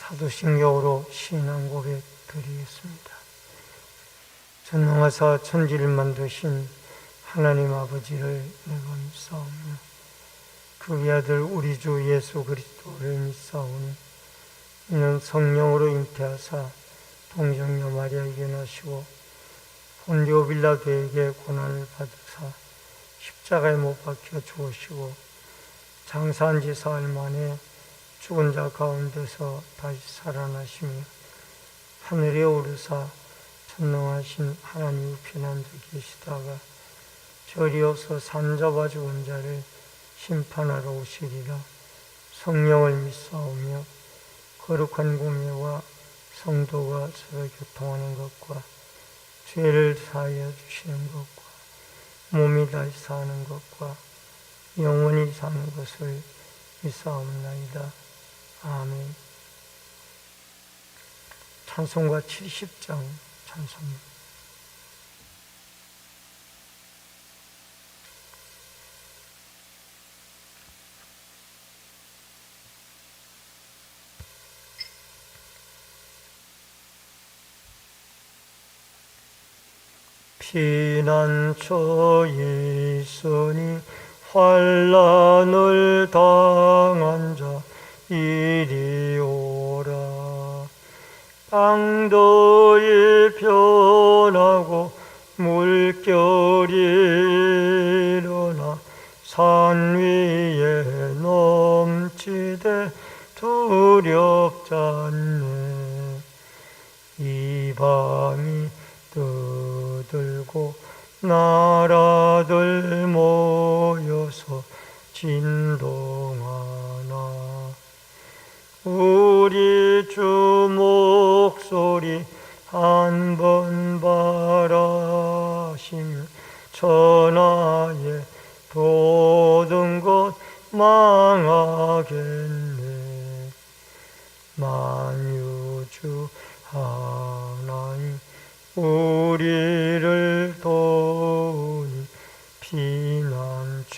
사도신경으로 신앙 고백 드리겠습니다. 전능하사 천지를 만드신 하나님 아버지를 내가 믿사오며 그 위아들 우리 주 예수 그리스도를 믿사오니 이는 성령으로 잉태하사 동정녀 마리아에게 나시고 본디오 빌라도에게 고난을 받으사 십자가에 못 박혀 죽으시고 장사한 지 사흘 만에 죽은 자 가운데서 다시 살아나시며 하늘에 오르사 전능하신 하나님 우편에 앉아 계시다가 저리어서 산자와 죽은 자를 심판하러 오시리라. 성령을 믿사오며 거룩한 공예와 성도가 서로 교통하는 것과 죄를 사하여 주시는 것과 몸이 다시 사는 것과 영원히 사는 것을 믿사옵나이다. 아멘. 찬송가 70장 찬송. 피난처에 있으니 환난을 당한 자 이리 오라. 땅더위 변하고 물결이 일어나 산 위에 넘치되 두렵지 않네. 이 밤이 떠들고 나라들 모여서 진동하나. 우리 주 목소리 한번 바라시며 천하의 모든 것 망하겠네. 만유주 하나님 우리를 도우니 피난처요.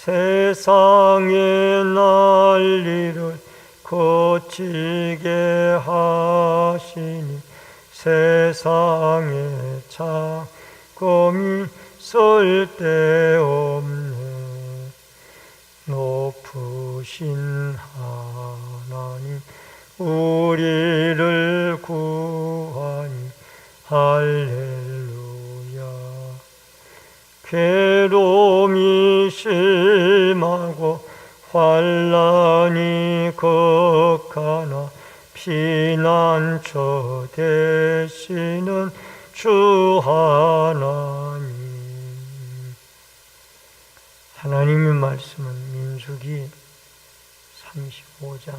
세상의 난리를 거치게 하시니 세상의 창검이 쓸데없네. 높으신 하나님 우리를 구하니 할렐루야. 괴로움이 심하고 환난이 극하나 피난처 되시는 주 하나님. 하나님의 말씀은 민수기 35장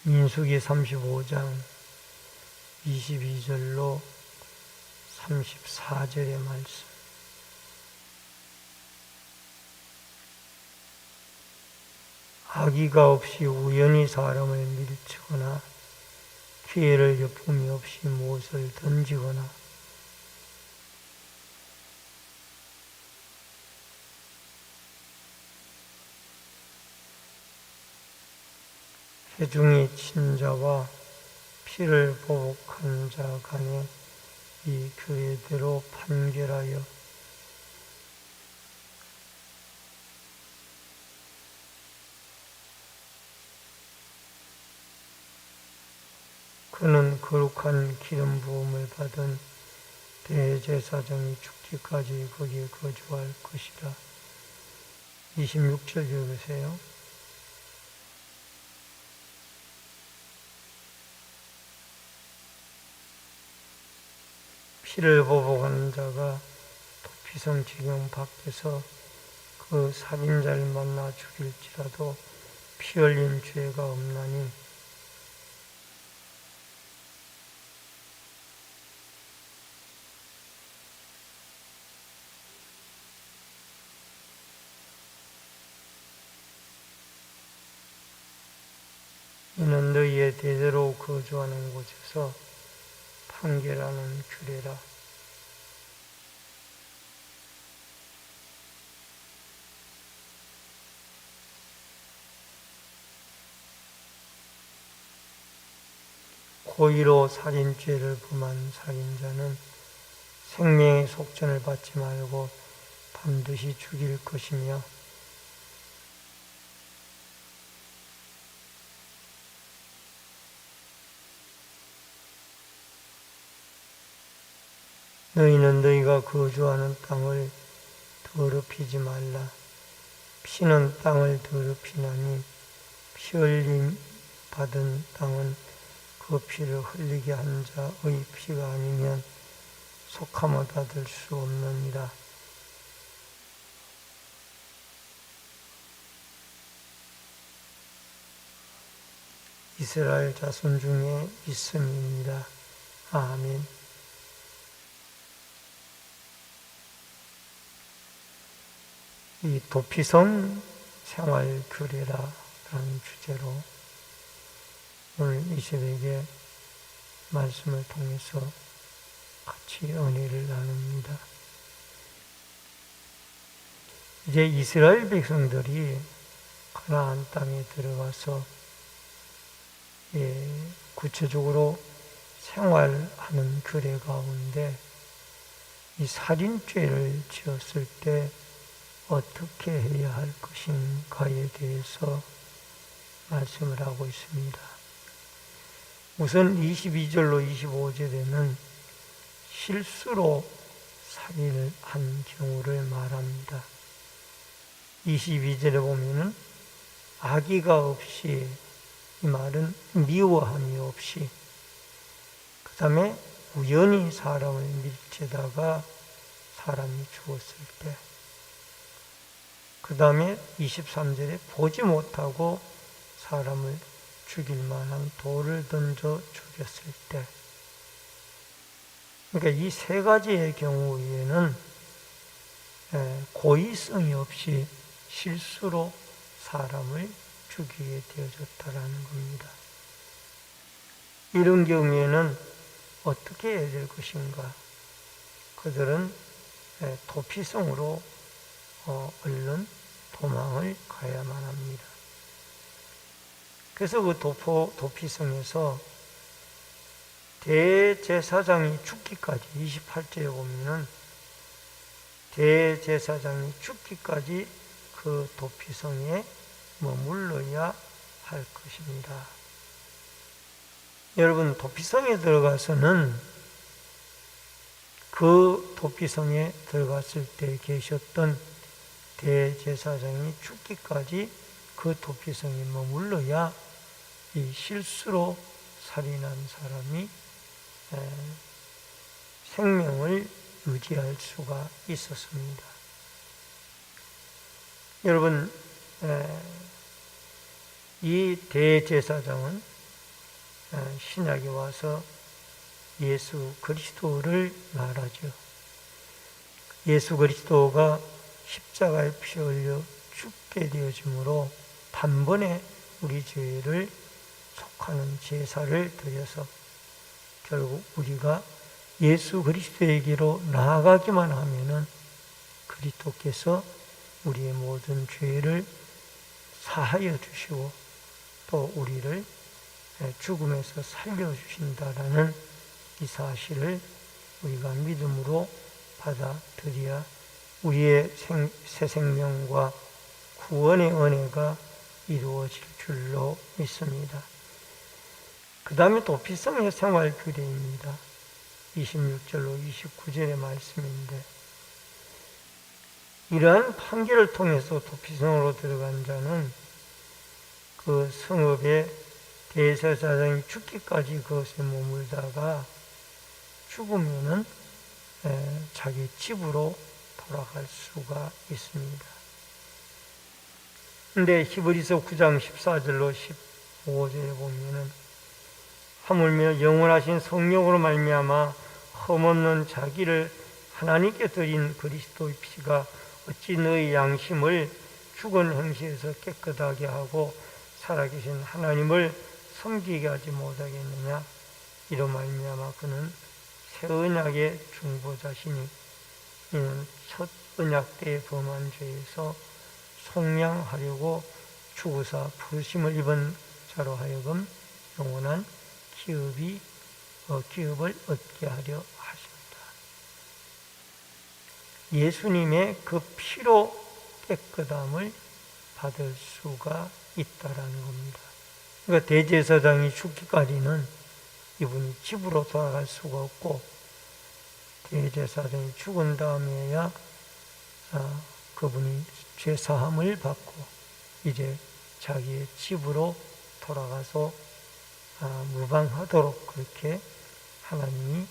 민수기 35장 22절로 34절의 말씀. 악의가 없이 우연히 사람을 밀치거나 기회를 엿봄이 없이 무엇을 던지거나 회중이 친자와 피를 보복한 자 간에 이 교회대로 판결하여 그는 거룩한 기름 부음을 받은 대제사장이 죽기까지 거기에 거주할 것이라. 26절 읽으세요. 피를 보복하는 자가 도피성 지경 밖에서 그 살인자를 만나 죽일지라도 피 흘린 죄가 없나니 이는 너희의 대대로 거주하는 곳에서 판결하는 규례라. 고의로 살인죄를 범한 살인자는 생명의 속전을 받지 말고 반드시 죽일 것이며 너희는 너희가 거주하는 땅을 더럽히지 말라. 피는 땅을 더럽히나니 피 흘림 받은 땅은 그 피를 흘리게 한 자의 피가 아니면 속함을 받을 수 없느니라. 이스라엘 자손 중에 있음이니라. 아멘. 이 도피성 생활 규례라는 주제로 오늘 이 새벽에 말씀을 통해서 같이 은혜를 나눕니다. 이제 이스라엘 백성들이 가나안 땅에 들어가서 구체적으로 생활하는 규례 가운데 이 살인죄를 지었을 때 어떻게 해야 할 것인가에 대해서 말씀을 하고 있습니다. 우선 22절로 25절에는 실수로 살인을 한 경우를 말합니다. 22절에 보면은 악의가 없이, 이 말은 미워함이 없이, 그 다음에 우연히 사람을 밀치다가 사람이 죽었을 때, 그 다음에 23절에 보지 못하고 사람을 죽일 만한 돌을 던져 죽였을 때, 그러니까 이 세 가지의 경우에는 고의성이 없이 실수로 사람을 죽이게 되어졌다라는 겁니다. 이런 경우에는 어떻게 해야 될 것인가? 그들은 도피성으로 얼른 도망을 가야만 합니다. 그래서 그 도피성에서 대제사장이 죽기까지, 28절에 보면은 대제사장이 죽기까지 그 도피성에 머물러야 할 것입니다. 여러분, 도피성에 들어가서는 그 도피성에 들어갔을 때 계셨던 대제사장이 죽기까지 그 도피성에 머물러야 이 실수로 살인한 사람이 생명을 유지할 수가 있었습니다. 여러분, 이 대제사장은 신약에 와서 예수 그리스도를 말하죠. 예수 그리스도가 십자가에 피 흘려 죽게 되어짐으로 단번에 우리 죄를 속하는 제사를 드려서 결국 우리가 예수 그리스도에게로 나아가기만 하면은 그리스도께서 우리의 모든 죄를 사하여 주시고 또 우리를 죽음에서 살려주신다라는 이 사실을 우리가 믿음으로 받아들여야 우리의 새 생명과 구원의 은혜가 이루어질 줄로 믿습니다. 그 다음에 도피성의 생활 규례입니다. 26절로 29절의 말씀인데, 이러한 판결을 통해서 도피성으로 들어간 자는 그 성읍의 대제사장이 죽기까지 그것에 머물다가 죽으면은 자기 집으로 돌아갈 수가 있습니다. 근데 히브리서 9장 14절로 15절에 보면은 하물며 영원하신 성령으로 말미암아 흠없는 자기를 하나님께 드린 그리스도의 피가 어찌 너희 양심을 죽은 행실에서 깨끗하게 하고 살아계신 하나님을 섬기게 하지 못하겠느냐. 이로 말미암아 그는 새 언약의 중보자시니 이는 첫 언약 때의 범한 죄에서 속량하려고 죽으사 부르심을 입은 자로 하여금 영원한 기업이 기업을 얻게 하려 하신다. 예수님의 그 피로 깨끗함을 받을 수가 있다라는 겁니다. 그러니까 대제사장이 죽기까지는 이분이 집으로 돌아갈 수가 없고, 대제사장이 죽은 다음에야 그분이 죄사함을 받고 이제 자기의 집으로 돌아가서 무방하도록 그렇게 하나님이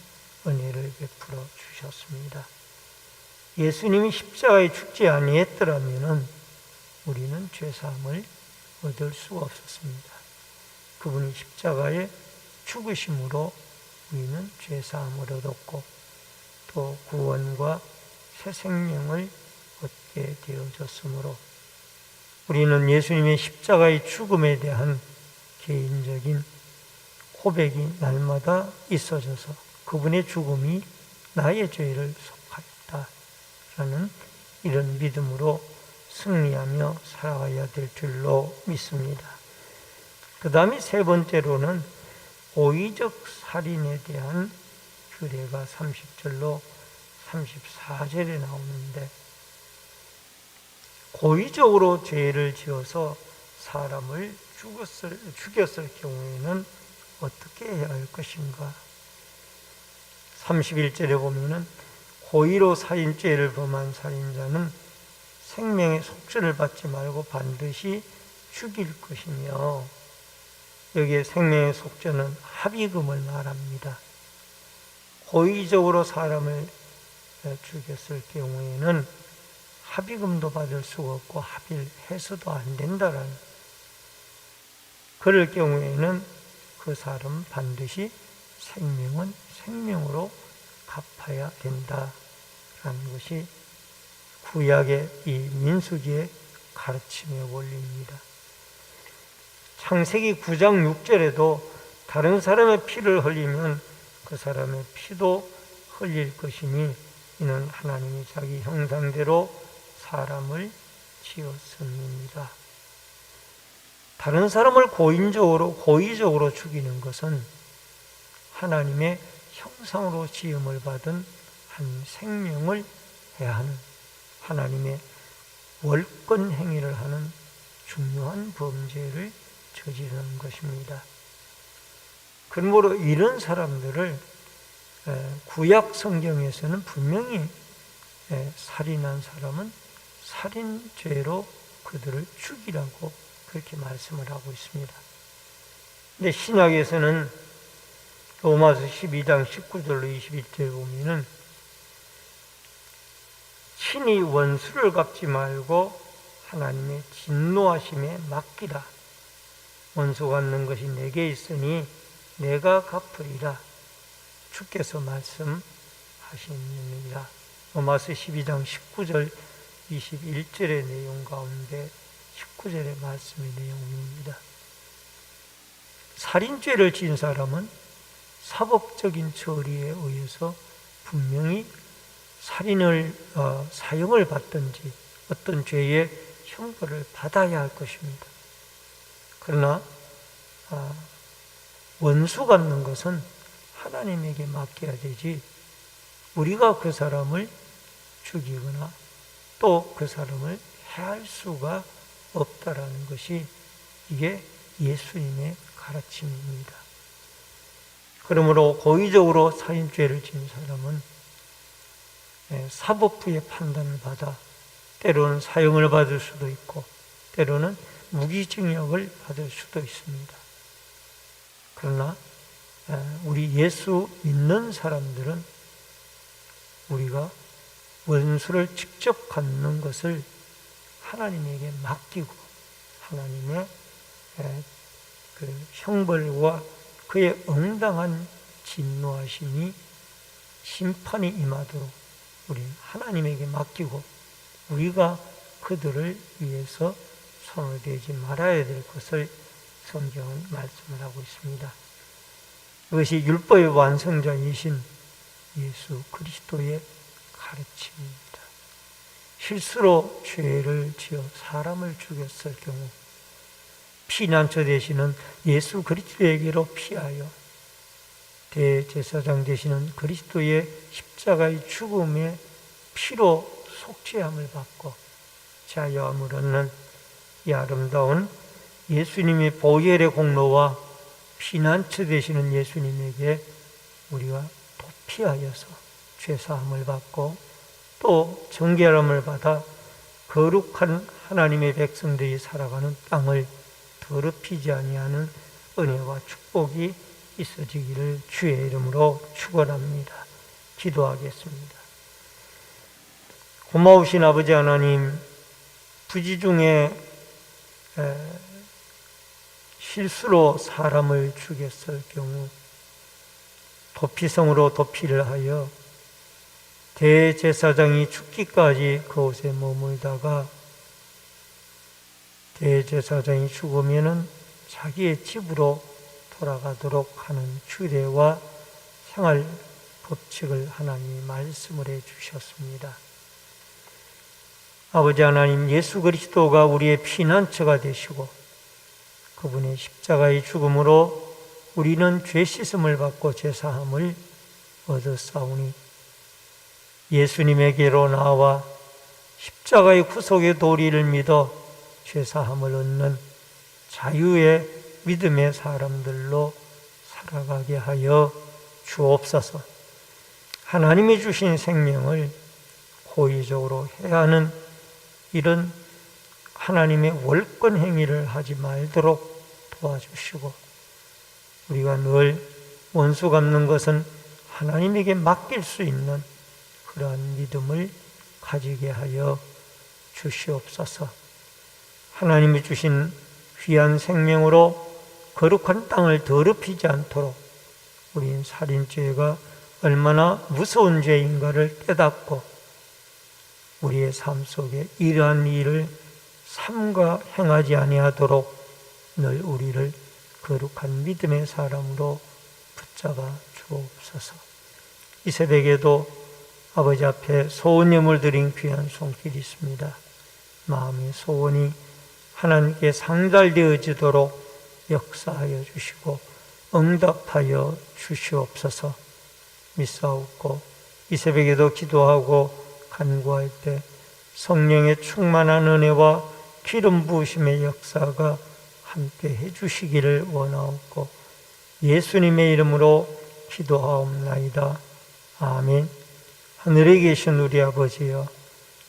은혜를 베풀어 주셨습니다. 예수님이 십자가에 죽지 아니했더라면 우리는 죄사함을 얻을 수가 없었습니다. 그분이 십자가에 죽으심으로 우리는 죄사함을 얻었고 또 구원과 새 생명을 얻게 되어졌으므로 우리는 예수님의 십자가의 죽음에 대한 개인적인 고백이 날마다 있어져서 그분의 죽음이 나의 죄를 속하였다라는 이런 믿음으로 승리하며 살아가야 될 줄로 믿습니다. 그 다음에 세 번째로는 고의적 살인에 대한 규례가 30절로 34절에 나오는데, 고의적으로 죄를 지어서 사람을 죽였을 경우에는 어떻게 해야 할 것인가? 31절에 보면은 고의로 살인죄를 범한 살인자는 생명의 속죄를 받지 말고 반드시 죽일 것이며, 여기에 생명의 속죄는 합의금을 말합니다. 고의적으로 사람을 죽였을 경우에는 합의금도 받을 수가 없고 합의해서도 안 된다라는, 그럴 경우에는 그 사람은 반드시 생명은 생명으로 갚아야 된다라는 것이 구약의 이 민수기의 가르침의 원리입니다. 창세기 9장 6절에도 다른 사람의 피를 흘리면 그 사람의 피도 흘릴 것이니 이는 하나님이 자기 형상대로 사람을 지었습니다. 다른 사람을 고의적으로 죽이는 것은 하나님의 형상으로 지음을 받은 한 생명을 해하는, 하나님의 월권 행위를 하는 중요한 범죄를 저지르는 것입니다. 그러므로 이런 사람들을 구약 성경에서는 분명히 살인한 사람은 살인죄로 그들을 죽이라고 그렇게 말씀을 하고 있습니다. 근데 신약에서는 로마서 12장 19절로 21절 보면은 친히 원수를 갚지 말고 하나님의 진노하심에 맡기라. 원수 갚는 것이 내게 있으니 내가 갚으리라. 주께서 말씀하시느니라. 로마서 12장 19절 21절의 내용 가운데 19절의 말씀의 내용입니다. 살인죄를 지은 사람은 사법적인 처리에 의해서 분명히 살인을 사형을 받든지 어떤 죄의 형벌을 받아야 할 것입니다. 그러나 원수 갚는 것은 하나님에게 맡겨야 되지, 우리가 그 사람을 죽이거나 또 그 사람을 해할 수가 없다라는 것이 이게 예수님의 가르침입니다. 그러므로 고의적으로 살인죄를 지은 사람은 사법부의 판단을 받아 때로는 사형을 받을 수도 있고 때로는 무기징역을 받을 수도 있습니다. 그러나 우리 예수 믿는 사람들은 우리가 원수를 직접 갚는 것을 하나님에게 맡기고 하나님의 그 형벌과 그의 응당한 진노하심이 심판이 임하도록 우리는 하나님에게 맡기고 우리가 그들을 위해서 손을 대지 말아야 될 것을 성경은 말씀을 하고 있습니다. 이것이 율법의 완성자이신 예수 그리스도의 가르침입니다. 실수로 죄를 지어 사람을 죽였을 경우 피난처 되시는 예수 그리스도에게로 피하여 대제사장 되시는 그리스도의 십자가의 죽음의 피로 속죄함을 받고 자유함을 얻는 이 아름다운 예수님의 보혈의 공로와 피난처 되시는 예수님에게 우리가 도피하여서 죄사함을 받고 또 정결함을 받아 거룩한 하나님의 백성들이 살아가는 땅을 더럽히지 아니하는 은혜와 축복이 있어지기를 주의 이름으로 축원합니다. 기도하겠습니다. 고마우신 아버지 하나님, 부지 중에 실수로 사람을 죽였을 경우 도피성으로 도피를 하여 대제사장이 죽기까지 그곳에 머물다가 대제사장이 죽으면은 자기의 집으로 돌아가도록 하는 규례와 생활 법칙을 하나님이 말씀을 해 주셨습니다. 아버지 하나님, 예수 그리스도가 우리의 피난처가 되시고 그분의 십자가의 죽음으로 우리는 죄 씻음을 받고 제사함을 얻었사오니 예수님에게로 나와 십자가의 구속의 도리를 믿어 죄사함을 얻는 자유의 믿음의 사람들로 살아가게 하여 주옵소서. 하나님이 주신 생명을 고의적으로 해하는 이런 하나님의 월권 행위를 하지 말도록 도와주시고 우리가 늘 원수 갚는 것은 하나님에게 맡길 수 있는 그러한 믿음을 가지게 하여 주시옵소서. 하나님이 주신 귀한 생명으로 거룩한 땅을 더럽히지 않도록 우린 살인죄가 얼마나 무서운 죄인가를 깨닫고 우리의 삶 속에 이러한 일을 삼가 행하지 아니하도록 늘 우리를 거룩한 믿음의 사람으로 붙잡아 주옵소서. 이 새벽에도 아버지 앞에 소원염을 드린 귀한 손길이 있습니다. 마음의 소원이 하나님께 상달되어지도록 역사하여 주시고 응답하여 주시옵소서. 믿사옵고 이 새벽에도 기도하고 간구할 때 성령의 충만한 은혜와 기름 부으심의 역사가 함께 해주시기를 원하옵고 예수님의 이름으로 기도하옵나이다. 아멘. 하늘에 계신 우리 아버지여,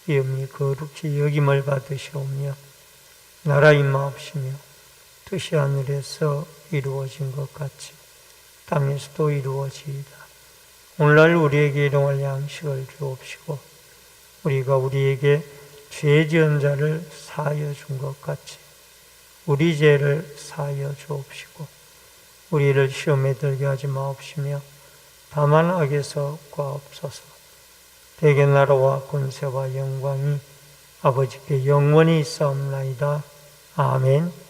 이름이 거룩히 여김을 받으시오며 나라 임하옵시며 뜻이 하늘에서 이루어진 것 같이 땅에서도 이루어지이다. 오늘날 우리에게 일용할 양식을 주옵시고 우리가 우리에게 죄 지은 자를 사하여 준 것 같이 우리 죄를 사하여 주옵시고 우리를 시험에 들게 하지 마옵시며 다만 악에서 구하옵소서. 대개 나라와 권세와 영광이 아버지께 영원히 있사옵나이다. 아멘.